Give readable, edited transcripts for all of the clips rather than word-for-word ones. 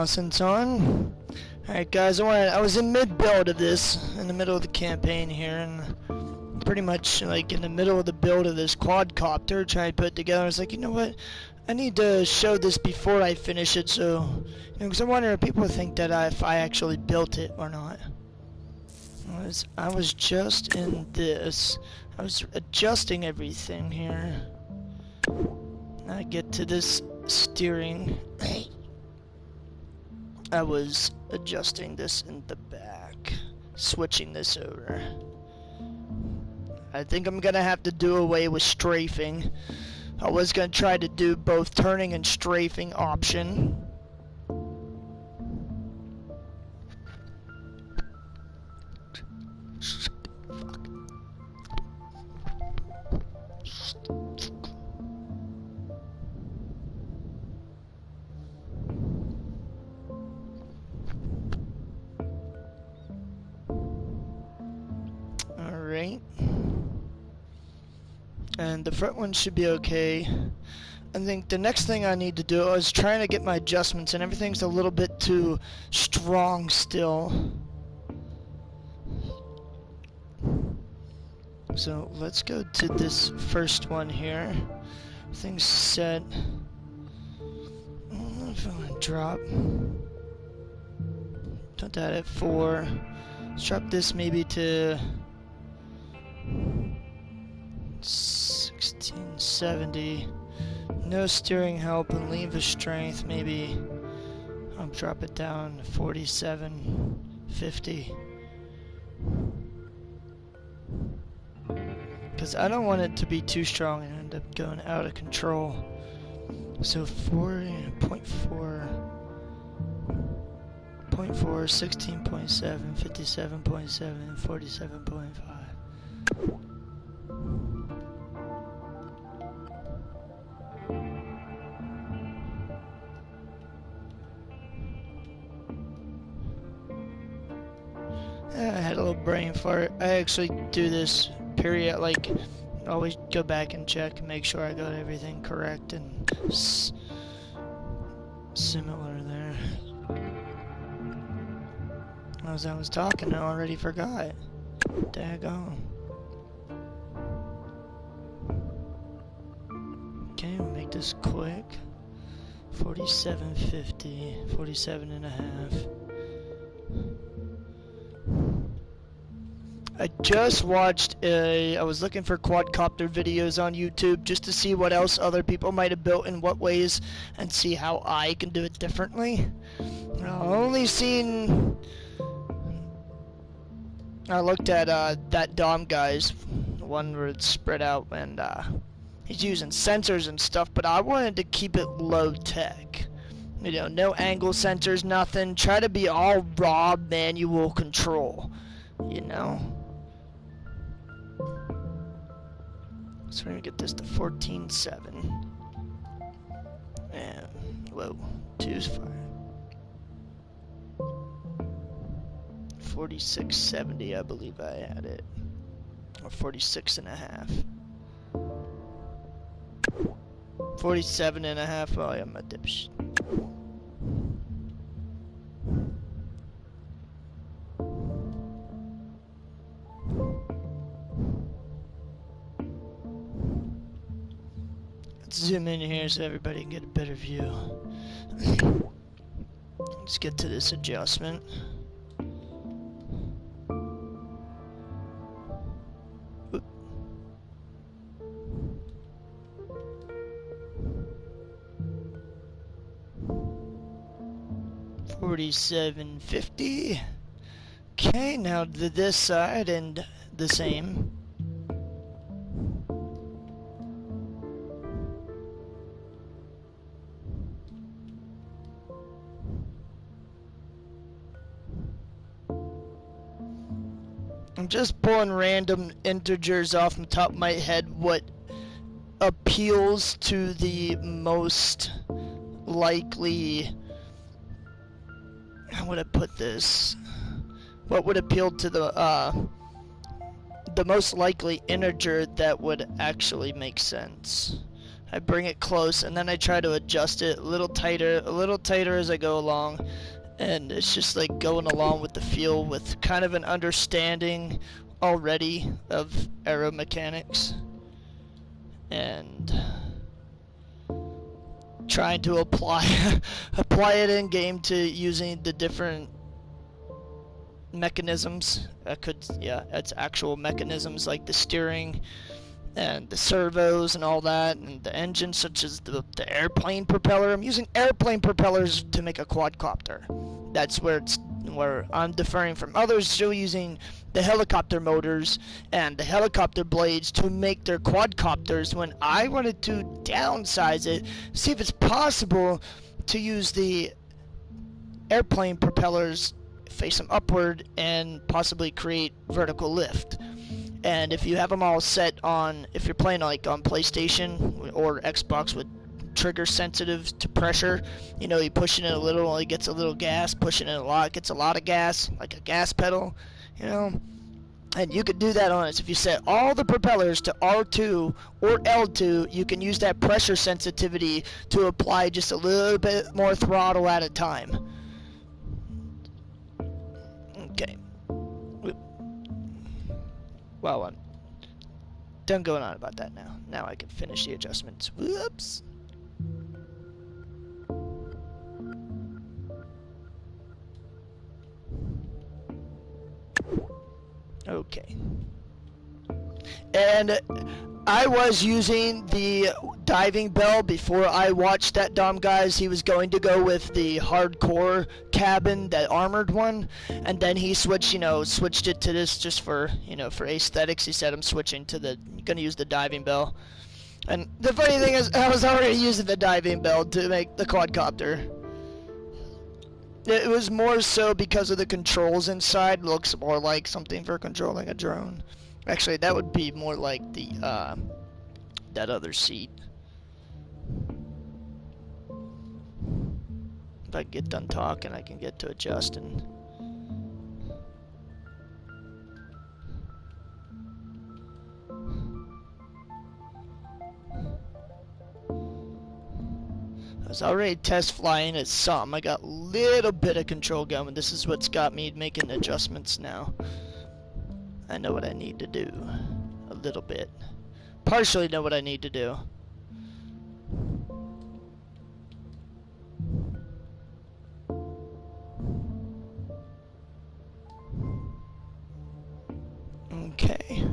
Since on. Alright guys, I was in mid-build of this, in the middle of the campaign here, and pretty much like in the middle of the build of this quadcopter trying to put it together. I was like, you know what, I need to show this before I finish it, so, you know, because I wonder if people think that if I actually built it or not. I was just in this, I was adjusting everything here. I get to this steering. I was adjusting this in the back, switching this over. I think I'm gonna have to do away with strafing. I was gonna try to do both turning and strafing option. Alright. And the front one should be okay. I think the next thing I need to do is trying to get my adjustments, and everything's a little bit too strong still. So let's go to this first one here. Things set. I don't know if I want to drop. Put that at 4. Let's drop this maybe to 1670. No steering help, and leave the strength maybe. I'll drop it down to 4750. Because I don't want it to be too strong and end up going out of control. So 4.4, 16.7, 57.7, 47.5. I had a little brain fart. I actually do this period, like, always go back and check and make sure I got everything correct and similar there. As I was talking, I already forgot. Daggone. Okay, we'll make this quick. 4750, 47 and a half. I just watched I was looking for quadcopter videos on YouTube just to see what else other people might have built in what ways and see how I can do it differently. I've only seen, I looked at that Dom guy's, the one where it's spread out, and he's using sensors and stuff, but I wanted to keep it low tech. You know, no angle sensors, nothing. Try to be all raw manual control, you know. So we're gonna get this to 14.7. And, whoa, 2's fine. 4670, I believe I had it. Or 46 and a half. 47 and a half, oh yeah, I'm a dipshit. Let's zoom in here so everybody can get a better view. Let's get to this adjustment. Oop. 4750. Okay, now to this side and the same. I'm just pulling random integers off the top of my head, what appeals to the most likely, how would I put this? What would appeal to the most likely integer that would actually make sense. I bring it close, and then I try to adjust it a little tighter as I go along. And it's just like going along with the feel with kind of an understanding already of aeromechanics. And trying to apply it in game to using the different mechanisms. It's actual mechanisms like the steering and the servos and all that, and the engine, such as the airplane propeller. I'm using airplane propellers to make a quadcopter. That's where I'm differing from others still using the helicopter motors and the helicopter blades to make their quadcopters, when I wanted to downsize it, see if it's possible to use the airplane propellers, face them upward, and possibly create vertical lift. And if you have them all set on, if you're playing like on PlayStation or Xbox with trigger sensitive to pressure, you know, you push it in a little, it gets a little gas, pushing it a lot, it gets a lot of gas, like a gas pedal, you know. And you could do that on it. If you set all the propellers to R2 or L2, you can use that pressure sensitivity to apply just a little bit more throttle at a time. Okay. Well, I'm done going on about that now. Now I can finish the adjustments. Whoops. Okay. And I was using the diving bell before I watched that dumb guys. He was going to go with the hardcore cabin, that armored one, and then he switched it to this just for, for aesthetics. He said, I'm switching to gonna use the diving bell. And the funny thing is, I was already using the diving bell to make the quadcopter. It was more so because of the controls inside. It looks more like something for controlling a drone. Actually, that would be more like the that other seat. If I get done talking, I can get to adjusting. I was already test flying at some. I got a little bit of control going. This is what's got me making adjustments now. I know what I need to do. A little bit. Partially know what I need to do. Okay.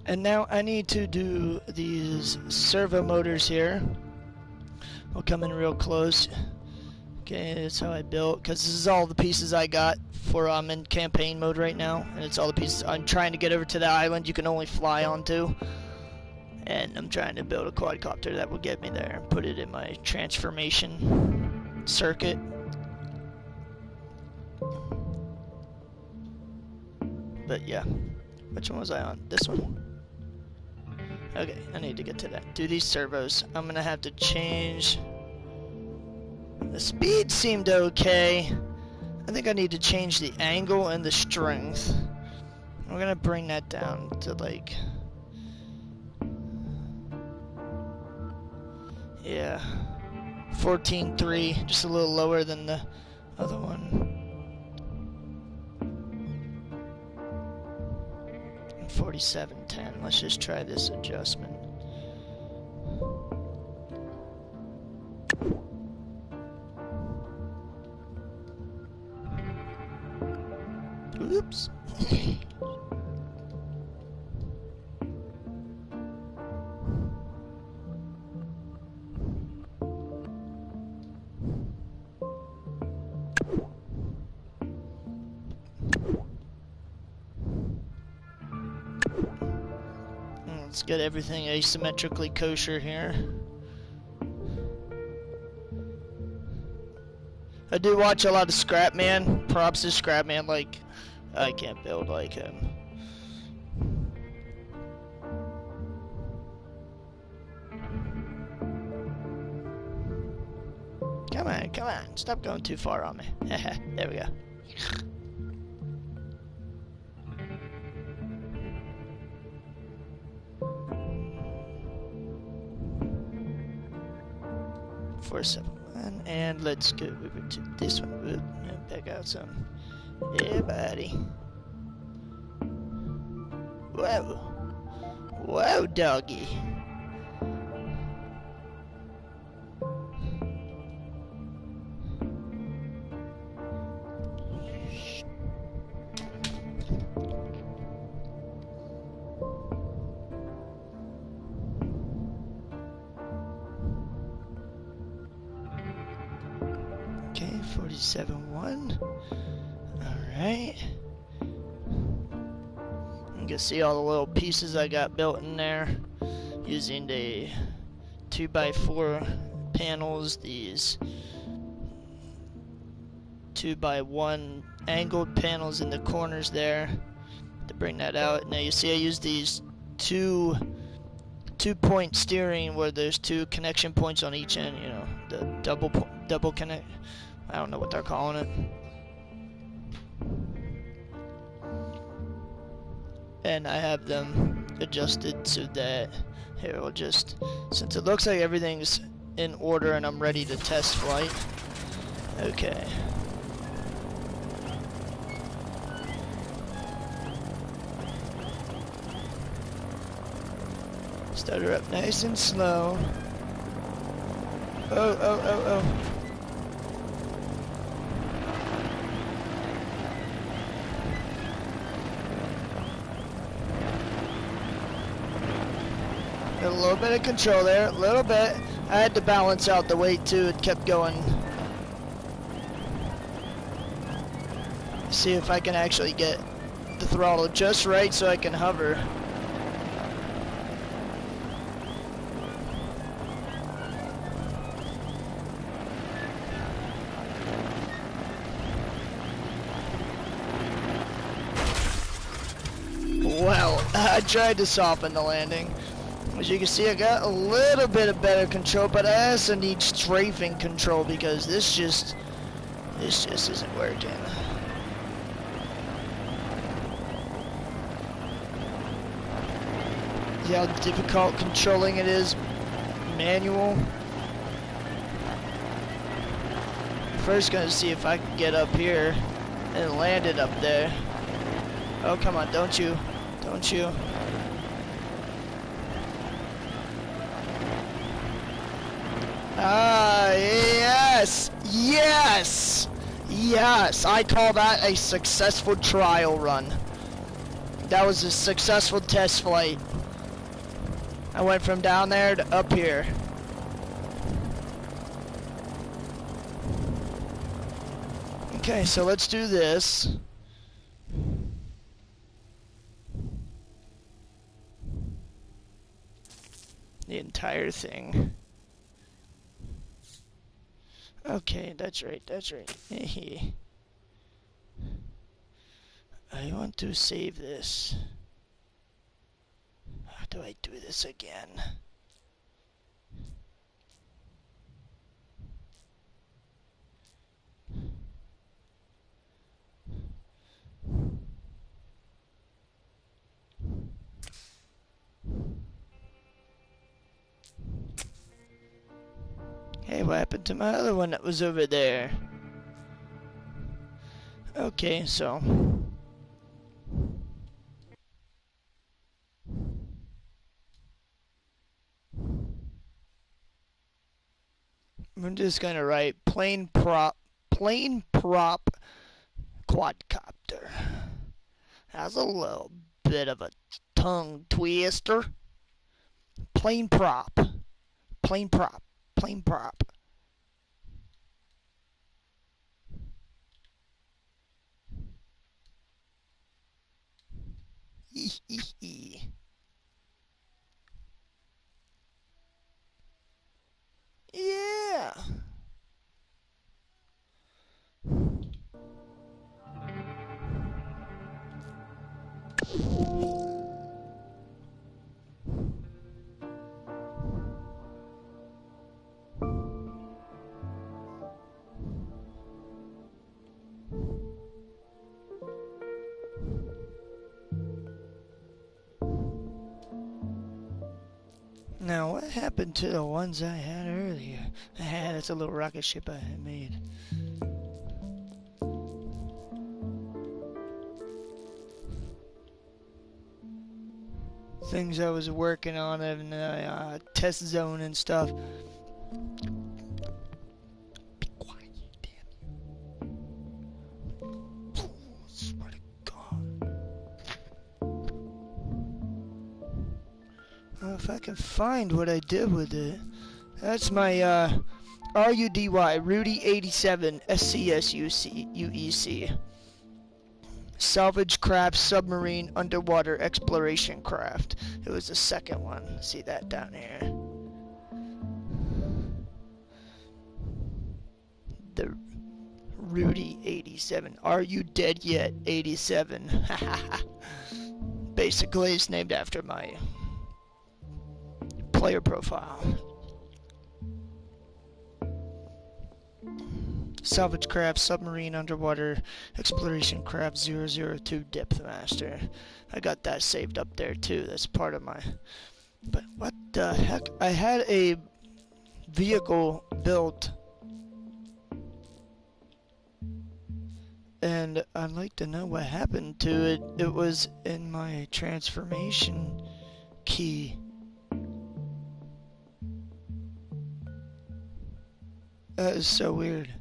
And now I need to do these servo motors here. I'll come in real close. Okay, that's how I built, because this is all the pieces I got for I'm in campaign mode right now, and it's all the pieces I'm trying to get over to the island you can only fly onto, and I'm trying to build a quadcopter that will get me there and put it in my transformation circuit. But yeah, which one was I on? This one. Okay, I need to get to that. Do these servos. I'm gonna have to change. The speed seemed okay. I think I need to change the angle and the strength. We're gonna bring that down to like, yeah, 14.3, just a little lower than the other one. 47.10. Let's just try this adjustment. Oops. Let's get everything asymmetrically kosher here. I do watch a lot of Scrapman. Props to Scrapman, like, I can't build like him. Come on, come on. Stop going too far on me. There we go. 471, and let's go over to this one. Oop, and back out some. Yeah, buddy. Whoa. Whoa, doggy. Okay, 47-1. Alright. You can see all the little pieces I got built in there using the 2x4 panels, these 2x1 angled panels in the corners there to bring that out. Now you see I use these two-point steering where there's two connection points on each end, you know, the double connect. I don't know what they're calling it. And I have them adjusted so that here we'll just, since it looks like everything's in order and I'm ready to test flight. Okay. Start her up nice and slow. Oh. A little bit of control there, a little bit. I had to balance out the weight too, it kept going. See if I can actually get the throttle just right so I can hover. Well, I tried to soften the landing. As you can see, I got a little bit of better control, but I also need strafing control because this just isn't working. See how difficult controlling it is manual? First gonna see if I can get up here and land it up there. Oh, come on, don't you. Ah, yes! I call that a successful trial run. That was a successful test flight. I went from down there to up here. Okay, so let's do this. The entire thing. Okay, that's right. I want to save this. How do I do this again? Hey, what happened to my other one that was over there? Okay, so I'm just gonna write plane prop quadcopter. That's a little bit of a tongue twister. Plane prop. Yeah. Now what happened to the ones I had earlier? That's a little rocket ship I had made. Things I was working on in the test zone and stuff. Be quiet, damn you. Swear to God. Well, if I can find what I did with it. That's my RUDY, Rudy 87 SCSUEC. Salvage craft submarine underwater exploration craft. It was the second one. See that down here. The Rudy 87. Are you dead yet? 87. Basically, it's named after my player profile. Salvage craft, submarine, underwater, exploration craft, 002 depth master. I got that saved up there too. That's part of my... But what the heck? I had a vehicle built. And I'd like to know what happened to it. It was in my transformation key. That is so weird.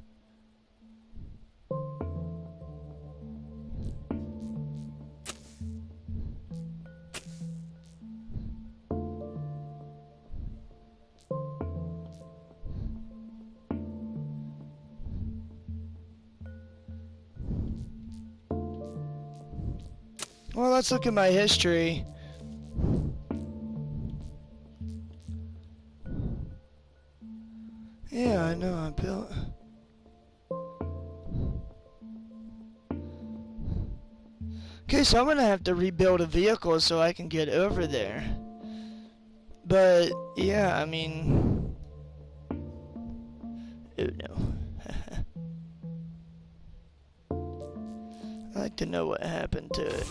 Well, let's look at my history. Yeah, I know I built... Okay, so I'm gonna have to rebuild a vehicle so I can get over there. But, yeah, I mean... Oh, no. I'd like to know what happened to it.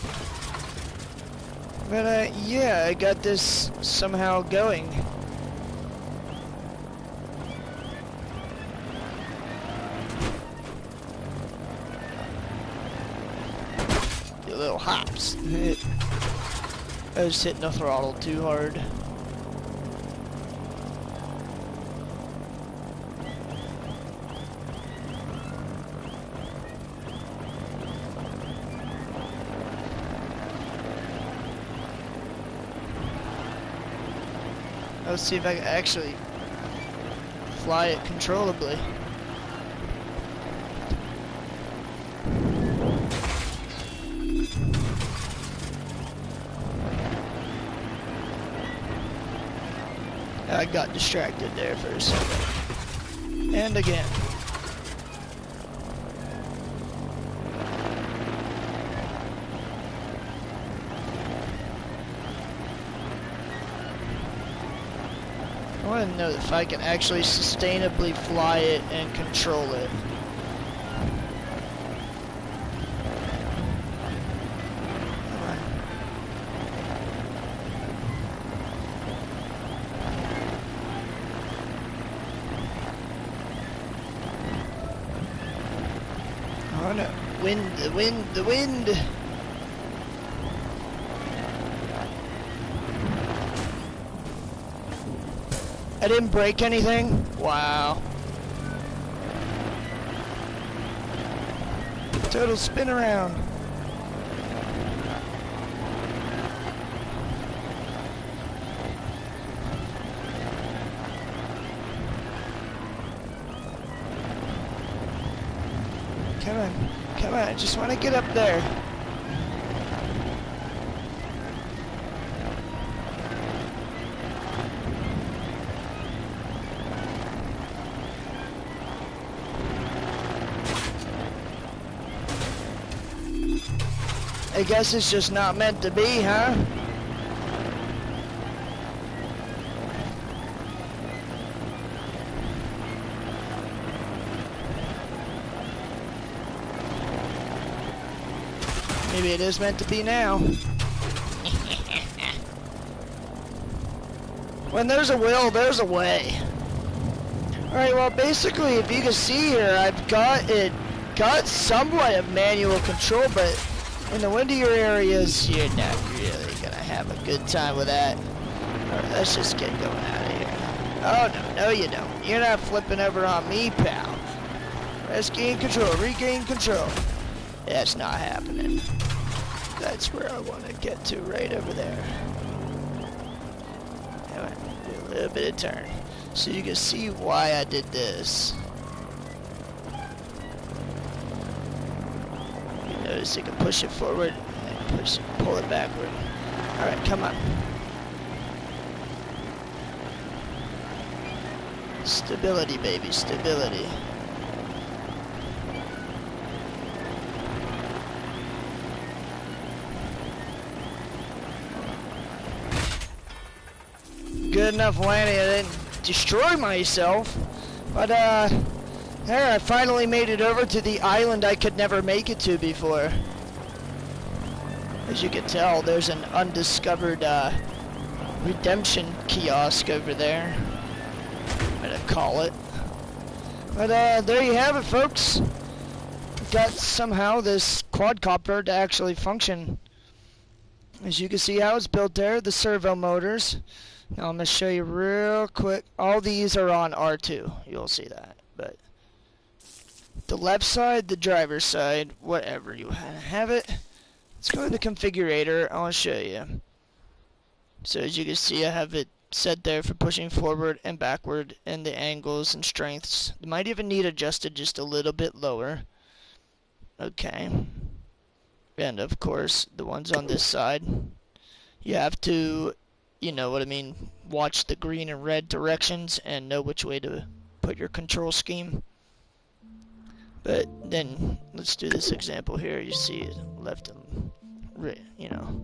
But, yeah, I got this somehow going. You little hops. I was hitting the throttle too hard. Let's see if I can actually fly it controllably. I got distracted there for a second. And again. I want to know if I can actually sustainably fly it and control it. Oh no, the wind. I didn't break anything? Wow. Total spin around. Come on, I just want to get up there. I guess it's just not meant to be, huh? Maybe it is meant to be now. When there's a will, there's a way. Alright, well basically if you can see here, I've got somewhat of manual control, but in the windier areas, you're not really gonna have a good time with that. Alright, let's just get going out of here. Oh no, no you don't. You're not flipping over on me, pal. Let's gain control, regain control. That's not happening. That's where I want to get to, right over there. Alright, do a little bit of turn. So you can see why I did this. You notice you can push it forward and pull it backward. Alright, come on. Stability, baby, stability. Good enough landing. I didn't destroy myself, but there, I finally made it over to the island I could never make it to before. As you can tell, there's an undiscovered redemption kiosk over there, I'm gonna call it. But there you have it, folks. Got somehow this quadcopter to actually function. As you can see how it's built there, the servo motors. Now I'm going to show you real quick. All these are on R2. You'll see that. But the left side, the driver's side, whatever you have it. Let's go to the configurator. I'll show you. So as you can see, I have it set there for pushing forward and backward, and the angles and strengths. They might even need adjusted just a little bit lower. Okay. And of course, the ones on this side, you have to, you know what I mean, watch the green and red directions and know which way to put your control scheme. But then, let's do this example here. You see left and right, you know.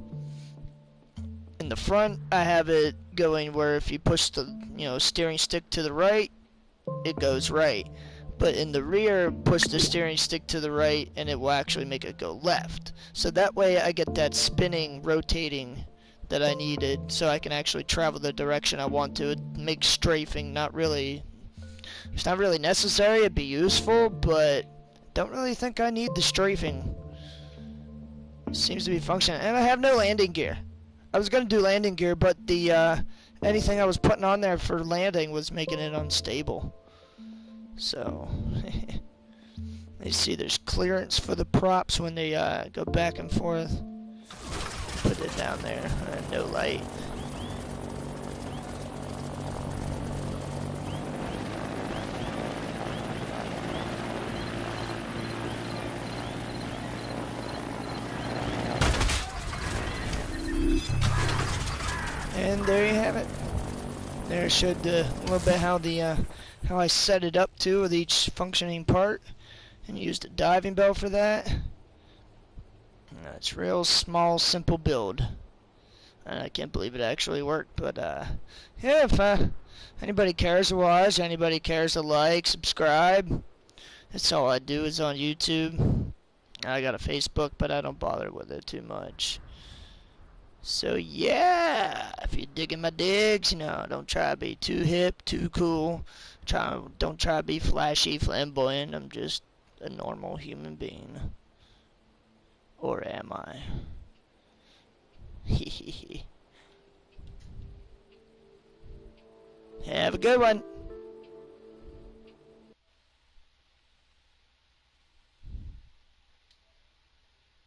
In the front, I have it going where if you push the, you know, steering stick to the right, it goes right. But in the rear, push the steering stick to the right and it will actually make it go left. So that way I get that spinning, rotating that I needed, so I can actually travel the direction I want to. It makes strafing not really, it's not really necessary. It'd be useful, but don't really think I need the strafing. Seems to be functioning. And I have no landing gear. I was gonna do landing gear, but the anything I was putting on there for landing was making it unstable. So you see there's clearance for the props when they go back and forth. Put it down there. No light. And there you have it. There showed a little bit how the how I set it up too with each functioning part, and used a diving bell for that. It's real small, simple build. And I can't believe it actually worked, but yeah, if anybody cares to watch, anybody cares to like, subscribe. That's all I do is on YouTube. I got a Facebook, but I don't bother with it too much. So yeah, if you're digging my digs, you know, don't try to be too hip, too cool. Don't try to be flashy, flamboyant. I'm just a normal human being. Or am I? Have a good one.